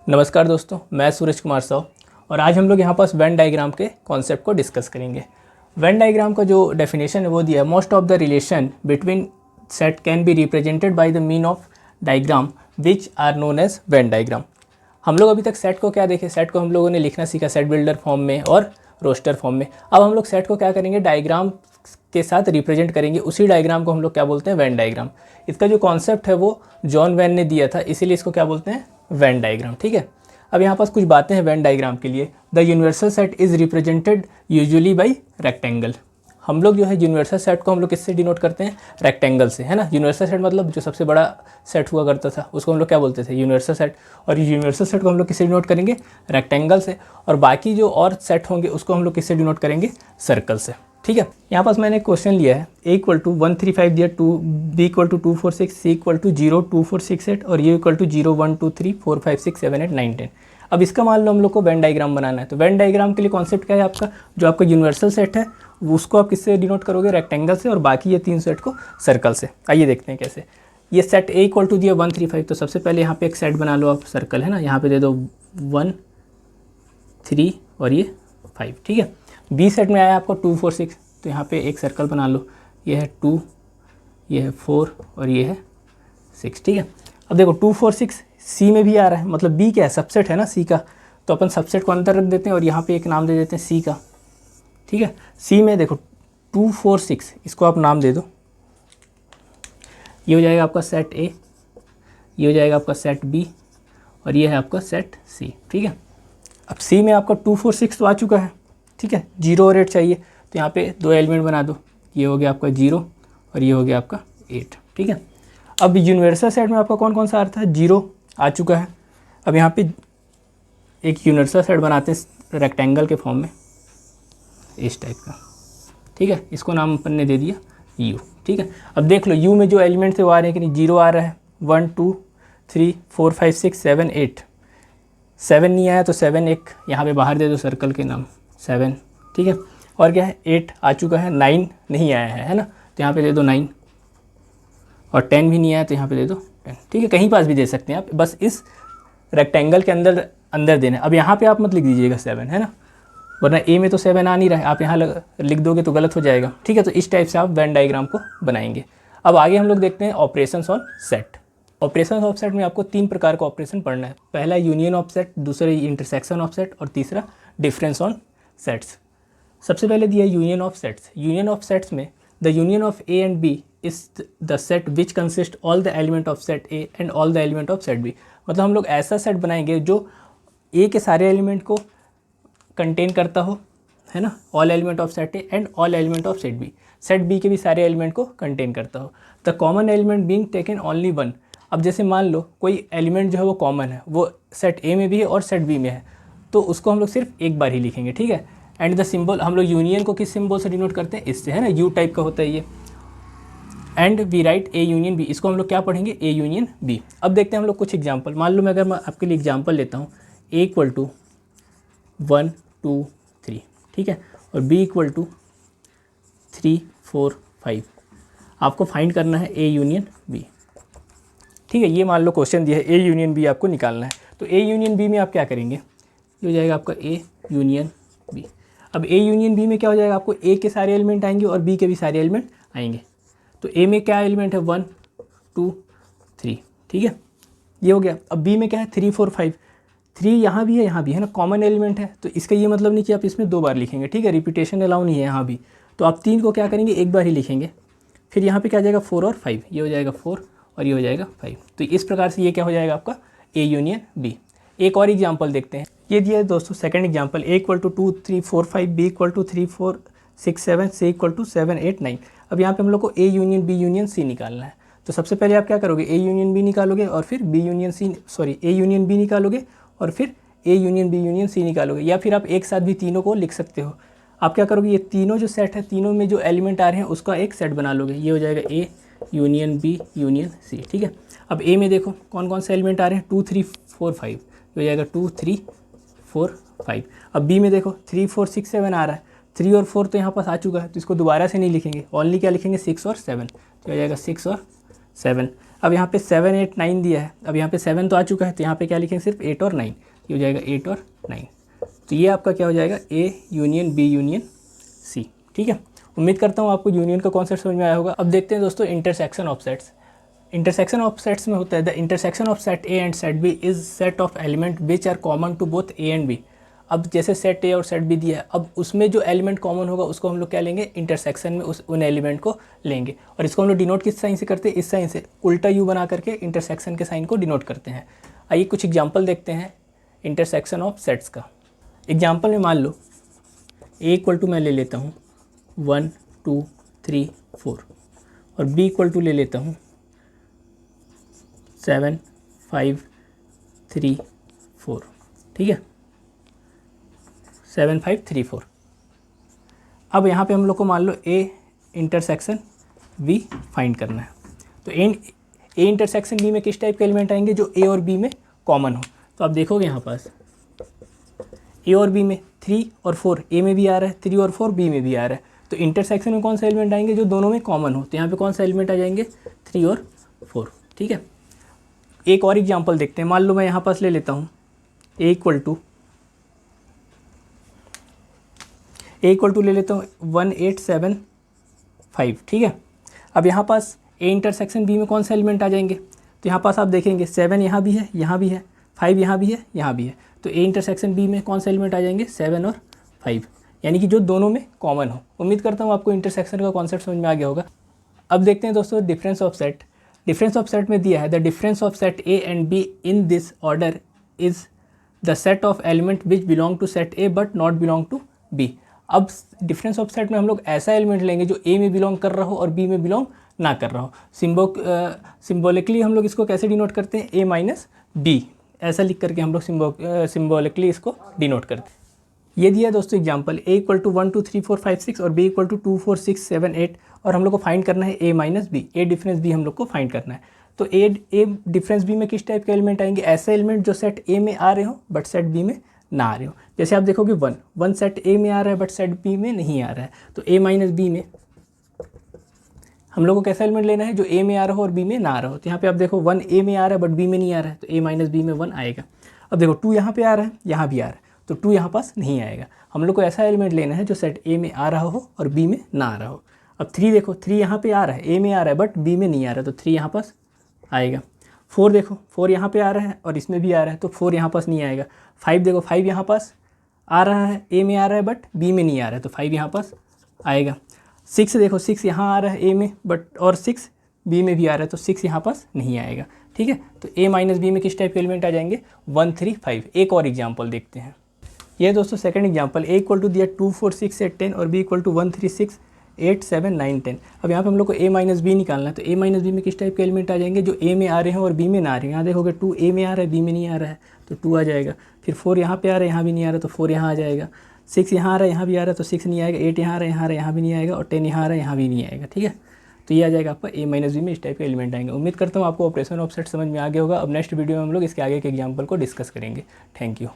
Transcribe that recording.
नमस्कार दोस्तों, मैं सूरज कुमार साव और आज हम लोग यहाँ पास वेन डायग्राम के कॉन्सेप्ट को डिस्कस करेंगे। वेन डायग्राम का जो डेफिनेशन है वो दिया है, most of the relation between set can be represented by the mean of diagram which are known as Venn diagram. हम लोग अभी तक सेट को क्या देखे, सेट को हम लोगों ने लिखना सीखा सेट बिल्डर फॉर्म में और रोस्टर फॉर्म में। अब हम लोग सेट को क्या करेंगे, डायग्राम के साथ रिप्रेजेंट करेंगे। उसी डायग्राम को हम लोग क्या बोलते हैं, वेन डायग्राम। इसका जो कॉन्सेप्ट है वो जॉन वेन ने दिया था, इसीलिए इसको क्या बोलते हैं, वेन डायग्राम। ठीक है, अब यहाँ पास कुछ बातें हैं वेन डायग्राम के लिए। The universal set is represented usually by rectangle. हम लोग जो है यूनिवर्सल सेट को हम लोग किससे डिनोट करते हैं, रेक्टेंगल से, है ना। यूनिवर्सल सेट मतलब जो सबसे बड़ा सेट हुआ करता था उसको हम लोग क्या बोलते थे, यूनिवर्सल सेट। और यूनिवर्सल सेट को हम लोग किससे डिनोट करेंगे, रेक्टेंगल से। और बाकी जो और सेट होंगे उसको हम लोग किससे डिनोट करेंगे, सर्कल से। ठीक है, यहाँ पास मैंने एक क्वेश्चन लिया है, ए इक्वल टू 135 दिया, B equal to 246, C equal to 0 2 4 6 8 और यू इक्वल टू 0 1 2 3 4 5 6 7 8 9 10। अब इसका मान लो हम लोग को वेन डायग्राम बनाना है, तो वेन डायग्राम के लिए कॉन्सेप्ट क्या है आपका, जो आपका यूनिवर्सल सेट है उसको आप किससे डिनोट करोगे, रेक्टेंगल से, और बाकी ये तीन सेट को सर्कल से। आइए देखते हैं कैसे। ये सेट ए इक्वल टू दिया 135, तो सबसे पहले यहाँ पे एक सेट बना लो आप, सर्कल है ना, यहाँ पे दे दो 1 3 और ये 5। ठीक है, बी सेट में आया आपको 2 4 6, तो यहाँ पे एक सर्कल बना लो, ये है 2, ये है 4 और ये है 6। ठीक है, अब देखो 2 4 6 सी में भी आ रहा है, मतलब बी क्या है, सबसेट है ना सी का, तो अपन सबसेट को अंदर रख देते हैं और यहाँ पे एक नाम दे देते हैं सी का। ठीक है, सी में देखो 2 4 6, इसको आप नाम दे दो, ये हो जाएगा आपका सेट ए, ये हो जाएगा आपका सेट बी और ये है आपका सेट सी। ठीक है, अब सी में आपका 2 4 6 तो आ चुका है। ठीक है, 0 और 8 चाहिए, तो यहाँ पे दो एलिमेंट बना दो, ये हो गया आपका 0 और ये हो गया आपका 8। ठीक है, अब यूनिवर्सल सेट में आपका कौन कौन सा आता है, 0 आ चुका है। अब यहाँ पे एक यूनिवर्सल सेट बनाते हैं रेक्टेंगल के फॉर्म में, इस टाइप का। ठीक है, इसको नाम अपन ने दे दिया यू। ठीक है, अब देख लो यू में जो एलिमेंट थे वो आ रहे हैं कि नहीं, 0 आ रहा है, 1 2 3 4 5 6 7 8। 7 नहीं आया तो 7 एक यहाँ पे बाहर दे दो सर्कल के नाम 7। ठीक है, और क्या है, 8 आ चुका है, 9 नहीं आया है ना, तो यहाँ पे दे दो 9, और 10 भी नहीं आया तो यहाँ पे दे दो 10। ठीक है, कहीं पास भी दे सकते हैं आप, बस इस रेक्टेंगल के अंदर अंदर देना है। अब यहाँ पे आप मत लिख दीजिएगा 7, है ना, वरना ए में तो 7 आ नहीं रहा है, आप यहाँ लिख दोगे तो गलत हो जाएगा। ठीक है, तो इस टाइप से आप वेन डायग्राम को बनाएंगे। अब आगे हम लोग देखते हैं operations on set. Operation of set में आपको 3 प्रकार का ऑपरेशन पढ़ना है। पहला यूनियन ऑफ सेट, दूसरा इंटरसेक्शन ऑफ सेट और तीसरा डिफरेंस ऑन सेट्स। सबसे पहले दिया union of sets. Union of sets में the union of A and B is the set which consist all the element of set A and all the element of set B. मतलब हम लोग ऐसा set बनाएंगे जो ए के सारे element को कंटेन करता हो, है ना, all element of set A and all element of set B. Set B के भी सारे एलिमेंट को कंटेन करता हो। The common element being taken only one. अब जैसे मान लो कोई एलिमेंट जो है वो कॉमन है, वो सेट ए में भी है और सेट बी में है, तो उसको हम लोग सिर्फ एक बार ही लिखेंगे। ठीक है, एंड द सिंबल, हम लोग यूनियन को किस सिंबल से डिनोट करते हैं, इससे, है ना, यू टाइप का होता है ये। And we write A union B, इसको हम लोग क्या पढ़ेंगे, ए यूनियन बी। अब देखते हैं हम लोग कुछ एग्जाम्पल। मान लो मैं अगर मैं आपके लिए एग्जाम्पल लेता हूँ, ए इक्वल टू 1 2 3, ठीक है, और बी इक्वल टू 3 4 5। आपको फाइंड करना है ए यूनियन बी। ठीक है, ये मान लो क्वेश्चन दिया है, ए यूनियन बी आपको निकालना है। तो ए यूनियन बी में आप क्या करेंगे, ये हो जाएगा आपका ए यूनियन बी। अब ए यूनियन बी में क्या हो जाएगा, आपको ए के सारे एलिमेंट आएंगे और बी के भी सारे एलिमेंट आएंगे। तो ए में क्या एलिमेंट है, 1 2 3। ठीक है, ये हो गया। अब बी में क्या है, 3 4 5। 3 यहाँ भी है ना, कॉमन एलिमेंट है, तो इसका ये मतलब नहीं कि आप इसमें 2 बार लिखेंगे। ठीक है, रिपीटेशन अलाउ नहीं है यहाँ भी, तो आप 3 को क्या करेंगे, एक बार ही लिखेंगे। फिर यहाँ पे क्या जाएगा, 4 और 5, ये हो जाएगा 4 और ये हो जाएगा 5। तो इस प्रकार से ये क्या हो जाएगा आपका ए यूनियन बी। एक और एग्जाम्पल देखते हैं, ये दिया है दोस्तों second example, A equal to 2 3 4 5, B equal to 3 4 6 7, C equal to 7 8 9। अब यहाँ पे हम लोग को A union B union C निकालना है। तो सबसे पहले आप क्या करोगे, ए यूनियन बी निकालोगे और फिर B union C, sorry, A union B निकालोगे और फिर A union B union C निकालोगे, या फिर आप एक साथ भी तीनों को लिख सकते हो। आप क्या करोगे, ये तीनों जो सेट है, तीनों में जो एलिमेंट आ रहे हैं उसका एक सेट बना लोगे, ये हो जाएगा A union B union C. ठीक है, अब ए में देखो कौन कौन से एलिमेंट आ रहे हैं, 2 3 4 5, ये हो जाएगा 2 3 4 5। अब बी में देखो 3 4 6 7 आ रहा है, 3 और 4 तो यहाँ पास आ चुका है, तो इसको दोबारा से नहीं लिखेंगे, ओनली क्या लिखेंगे, 6 और 7, तो हो जाएगा 6 और 7। अब यहाँ पे 7 8 9 दिया है, अब यहाँ पे 7 तो आ चुका है, तो यहाँ पे क्या लिखेंगे सिर्फ 8 और 9, ये हो जाएगा 8 और 9। तो ये आपका क्या हो जाएगा, A union B union C. ठीक है, उम्मीद करता हूँ आपको यूनियन का कॉन्सेप्ट समझ में आया होगा। अब देखते हैं दोस्तों intersection of sets. Intersection of sets में होता है the intersection of set A and set B is set of element which are common to both A and B. अब जैसे सेट ए और सेट बी दिया है, अब उसमें जो एलिमेंट कॉमन होगा उसको हम लोग क्या लेंगे, इंटरसेक्शन में उन एलिमेंट को लेंगे। और इसको हम लोग डिनोट किस साइन से करते हैं, इस साइन से, उल्टा यू बना करके इंटरसेक्शन के साइन को डिनोट करते हैं। आइए कुछ एग्जाम्पल देखते हैं इंटरसेक्शन ऑफ सेट्स का। एग्जाम्पल में मान लो ए इक्वल टू मैं ले लेता हूँ 1 2 3 4 और बी इक्वल टू ले लेता हूँ 7 5 3 4। ठीक है, 7 5 3 4। अब यहाँ पे हम लोग को मान लो ए इंटरसेक्शन बी फाइंड करना है। तो ए इंटरसेक्शन बी में किस टाइप के एलिमेंट आएंगे, जो ए और बी में कॉमन हो। तो आप देखोगे यहाँ पास ए और बी में 3 और 4 ए में भी आ रहा है, 3 और 4 बी में भी आ रहा है। तो इंटरसेक्शन में कौन सा एलिमेंट आएंगे, जो दोनों में कॉमन हो। तो यहाँ पे कौन सा एलिमेंट आ जाएंगे, 3 और 4। ठीक है, एक और एग्जांपल देखते हैं। मान लो मैं यहाँ पास ले लेता हूँ ए इक्वल टू ले लेता हूँ 1 8 7 5। ठीक है, अब यहाँ पास ए इंटरसेक्शन बी में कौन सा एलिमेंट आ जाएंगे। तो यहाँ पास आप देखेंगे 7 यहाँ भी है, यहाँ भी है, 5 यहाँ भी है, यहाँ भी है। तो ए इंटरसेक्शन बी में कौन सा एलिमेंट आ जाएंगे, 7 और 5, यानी कि जो दोनों में कॉमन हो। उम्मीद करता हूँ आपको इंटरसेक्शन का कॉन्सेप्ट समझ में आ गया होगा। अब देखते हैं दोस्तों difference of set. Difference of set में दिया है the difference of set A and B in this order is the set of element which belong to set A but not belong to B. अब difference of set में हम लोग ऐसा element लेंगे जो ए में बिलोंग कर रहा हो और बी में बिलोंग ना कर रहा हो। सिम्बोलिकली हम लोग इसको कैसे डिनोट करते हैं, ए माइनस बी, ऐसा लिख करके हम लोग सिम्बोलिकली इसको डिनोट करते हैं। ये दिया दोस्तों एग्जांपल, ए इक्वल टू 1 2 3 4 5 6 और बी इक्वल टू 2 4 6 7 8, और हम लोग को फाइंड करना है ए माइनस बी, ए डिफरेंस बी हम लोग को फाइंड करना है। तो ए डिफरेंस बी में किस टाइप के एलिमेंट आएंगे, ऐसे एलिमेंट जो सेट ए में आ रहे हो बट सेट बी में ना आ रहे हो। जैसे आप देखोगे 1 सेट ए में आ रहा है बट सेट बी में नहीं आ रहा है। तो ए माइनस बी में हम लोग को कैसा एलिमेंट लेना है, जो ए में आ रहा हो और बी में ना आ रहा हो। तो यहाँ पे आप देखो 1 ए में आ रहा है बट बी में नहीं आ रहा है, तो ए माइनस बी में 1 आएगा। अब देखो 2 यहाँ पे आ रहा है, यहाँ भी आ रहा है, तो 2 यहाँ पास नहीं आएगा। हम लोग को ऐसा एलिमेंट लेना है जो सेट ए में आ रहा हो और बी में ना आ रहा हो। अब 3 देखो, 3 यहाँ पे आ रहा है, ए में आ रहा है बट बी में नहीं आ रहा है, तो 3 यहाँ पास आएगा। 4 देखो, 4 यहाँ पे आ रहा है और इसमें भी आ रहा है, तो 4 यहाँ पास नहीं आएगा। 5 देखो, 5 यहाँ पास आ रहा है, ए में आ रहा है बट बी में नहीं आ रहा है, तो 5 यहाँ पास आएगा। 6 देखो, 6 यहाँ आ रहा है ए में बट, और 6 बी में भी आ रहा है, तो 6 यहाँ पास नहीं आएगा। ठीक है, तो ए माइनस बी में किस टाइप के एलिमेंट आ जाएंगे, 1 3 5। एक और एग्जाम्पल देखते हैं। ये दोस्तों second example, A equal to दिया 2 4 6 8 10 और बी इक्वल टू 1 3 6 8 7 9 10। अब यहाँ पे हम लोग को ए माइनस बी निकालना है। तो ए माइनस बी में किस टाइप के एलिमेंट आ जाएंगे, जो ए में आ रहे हैं और बी में ना आ रहे हैं। यहाँ देखोगे 2 ए में आ रहा है, बी में नहीं आ रहा है, तो 2 आ जाएगा। फिर 4 यहाँ पे आ रहा है, यहाँ भी नहीं आ रहा, तो 4 यहाँ आ जाएगा। 6 यहाँ आ रहा है, यहाँ भी आ रहा है, तो 6 नहीं आएगा। 8 यहाँ आ रहा है, यहाँ भी नहीं आएगा, और 10 यहाँ आ रहा है, यहाँ भी नहीं आएगा। ठीक है, तो ये आ जाएगा आपका ए माइनस बी में इस टाइप के एलिमेंट आएंगे। उम्मीद करता हूँ आपको ऑपरेशन ऑफ सेट समझ में आ गया होगा। अब नेक्स्ट वीडियो में हम लोग इसके आगे के एग्जाम्पल को डिस्कस करेंगे। Thank you.